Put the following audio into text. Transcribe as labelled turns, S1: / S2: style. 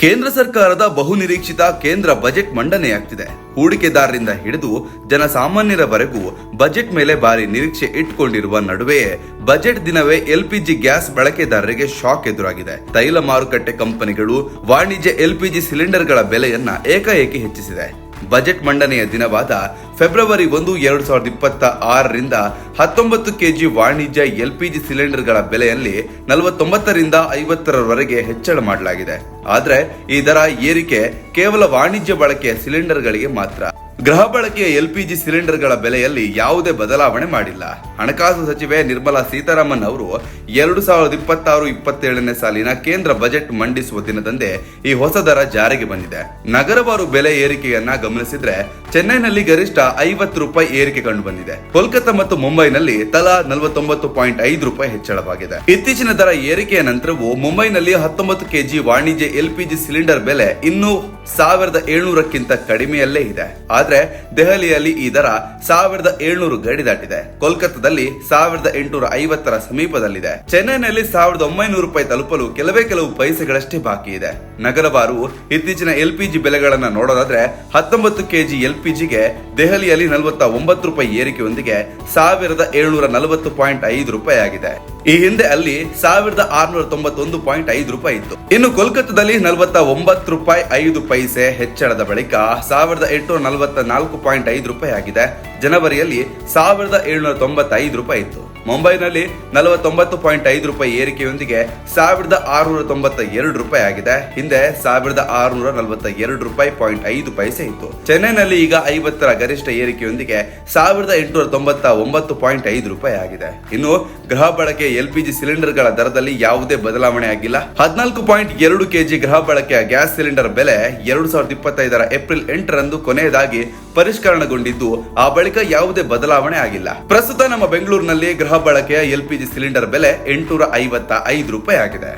S1: ಕೇಂದ್ರ ಸರ್ಕಾರದ ಬಹುನಿರೀಕ್ಷಿತ ಕೇಂದ್ರ ಬಜೆಟ್ ಮಂಡನೆಯಾಗ್ತಿದೆ. ಹೂಡಿಕೆದಾರರಿಂದ ಹಿಡಿದು ಜನಸಾಮಾನ್ಯರವರೆಗೂ ಬಜೆಟ್ ಮೇಲೆ ಭಾರಿ ನಿರೀಕ್ಷೆ ಇಟ್ಟುಕೊಂಡಿರುವ ನಡುವೆಯೇ ಬಜೆಟ್ ದಿನವೇ ಎಲ್ಪಿಜಿ ಗ್ಯಾಸ್ ಬಳಕೆದಾರರಿಗೆ ಶಾಕ್ ಎದುರಾಗಿದೆ. ತೈಲ ಮಾರುಕಟ್ಟೆ ಕಂಪನಿಗಳು ವಾಣಿಜ್ಯ ಎಲ್ಪಿಜಿ ಸಿಲಿಂಡರ್ಗಳ ಬೆಲೆಯನ್ನ ಏಕಾಏಕಿ ಹೆಚ್ಚಿಸಿದೆ. ಬಜೆಟ್ ಮಂಡನೆಯ ದಿನವಾದ ಫೆಬ್ರವರಿ 1, 2026ರಿಂದ 19 ಕೆಜಿ ವಾಣಿಜ್ಯ ಎಲ್ಪಿಜಿ ಸಿಲಿಂಡರ್ಗಳ ಬೆಲೆಯಲ್ಲಿ 49ರಿಂದ 50ರವರೆಗೆ ಹೆಚ್ಚಳ ಮಾಡಲಾಗಿದೆ. ಆದರೆ ಈ ದರ ಏರಿಕೆ ಕೇವಲ ವಾಣಿಜ್ಯ ಬಳಕೆಯ ಸಿಲಿಂಡರ್ಗಳಿಗೆ ಮಾತ್ರ. ಗೃಹ ಬಳಕೆಯ ಎಲ್ಪಿಜಿ ಸಿಲಿಂಡರ್ಗಳ ಬೆಲೆಯಲ್ಲಿ ಯಾವುದೇ ಬದಲಾವಣೆ ಮಾಡಿಲ್ಲ. ಹಣಕಾಸು ಸಚಿವೆ ನಿರ್ಮಲಾ ಸೀತಾರಾಮನ್ ಅವರು 2026-27ನೇ ಸಾಲಿನ ಕೇಂದ್ರ ಬಜೆಟ್ ಮಂಡಿಸುವ ದಿನದಂದೇ ಈ ಹೊಸ ದರ ಜಾರಿಗೆ ಬಂದಿದೆ. ನಗರವಾರು ಬೆಲೆ ಏರಿಕೆಯನ್ನ ಗಮನಿಸಿದ್ರೆ ಚೆನ್ನೈನಲ್ಲಿ ಗರಿಷ್ಠ 50 ರೂಪಾಯಿ ಏರಿಕೆ ಕಂಡು ಬಂದಿದೆ. ಕೋಲ್ಕತ್ತಾ ಮತ್ತು ಮುಂಬೈನಲ್ಲಿ ತಲಾ 49.5 ರೂಪಾಯಿ ಹೆಚ್ಚಳವಾಗಿದೆ. ಇತ್ತೀಚಿನ ದರ ಏರಿಕೆಯ ನಂತರವೂ ಮುಂಬೈನಲ್ಲಿ 19 ಕೆಜಿ ವಾಣಿಜ್ಯ ಎಲ್ಪಿಜಿ ಸಿಲಿಂಡರ್ ಬೆಲೆ ಇನ್ನೂ 1700ಕ್ಕಿಂತ ಕಡಿಮೆಯಲ್ಲೇ ಇದೆ. ಆದ್ರೆ ದೆಹಲಿಯಲ್ಲಿ ಈ ದರ 1700 ಗಡಿ ದಾಟಿದೆ. ಕೋಲ್ಕತ್ತಾದಲ್ಲಿ 1850ರ ಸಮೀಪದಲ್ಲಿದೆ. ಚೆನ್ನೈನಲ್ಲಿ 1900 ರೂಪಾಯಿ ತಲುಪಲು ಕೆಲವು ಪೈಸೆಗಳಷ್ಟೇ ಬಾಕಿ ಇದೆ. ನಗರವಾರು ಇತ್ತೀಚಿನ ಎಲ್ಪಿಜಿ ಬೆಲೆಗಳನ್ನ ನೋಡೋದಾದ್ರೆ 19 ಕೆಜಿ ಎಲ್ಪಿಜಿಗೆ ದೆಹಲಿಯಲ್ಲಿ 49 ರೂಪಾಯಿ ಏರಿಕೆಯೊಂದಿಗೆ 1740.5 ರೂಪಾಯಿ ಆಗಿದೆ. ಈ ಹಿಂದೆ ಅಲ್ಲಿ 1691.5 ರೂಪಾಯಿ ಇತ್ತು. ಇನ್ನು ಕೋಲ್ಕತ್ತಾದಲ್ಲಿ 49 ರೂಪಾಯಿ 5 ಪೈಸೆ ಹೆಚ್ಚಳದ ಬಳಿಕ 1844.5 ರೂಪಾಯಿ ಆಗಿದೆ. ಜನವರಿಯಲ್ಲಿ 1795 ರೂಪಾಯಿ ಇತ್ತು. ಮುಂಬೈನಲ್ಲಿ 49.5 ರೂಪಾಯಿ ಏರಿಕೆಯೊಂದಿಗೆ 1692 ರೂಪಾಯಿ ಆಗಿದೆ. ಹಿಂದೆ 1642 ರೂಪಾಯಿ 5 ಪೈಸೆ ಇತ್ತು. ಚೆನ್ನೈನಲ್ಲಿ ಈಗ 50ರ ಗರಿಷ್ಠ ಏರಿಕೆಯೊಂದಿಗೆ 1899.5 ರೂಪಾಯಿ ಆಗಿದೆ. ಇನ್ನು ಗೃಹ ಬಳಕೆ ಎಲ್ಪಿಜಿ ಸಿಲಿಂಡರ್ಗಳ ದರದಲ್ಲಿ ಯಾವುದೇ ಬದಲಾವಣೆ ಆಗಿಲ್ಲ. 14.2 ಕೆಜಿ ಗೃಹ ಬಳಕೆಯ ಗ್ಯಾಸ್ ಸಿಲಿಂಡರ್ ಬೆಲೆ 2025ರ ಏಪ್ರಿಲ್ 8ರಂದು ಕೊನೆಯದಾಗಿ ಪರಿಷ್ಕರಣಗೊಂಡಿದ್ದು, ಆ ಬಳಿಕ ಯಾವುದೇ ಬದಲಾವಣೆ ಆಗಿಲ್ಲ. ಪ್ರಸ್ತುತ ನಮ್ಮ ಬೆಂಗಳೂರಿನಲ್ಲಿ ಗೃಹ ಬಳಕೆಯ ಎಲ್ಪಿಜಿ ಸಿಲಿಂಡರ್ ಬೆಲೆ 855 ರೂಪಾಯಿ ಆಗಿದೆ.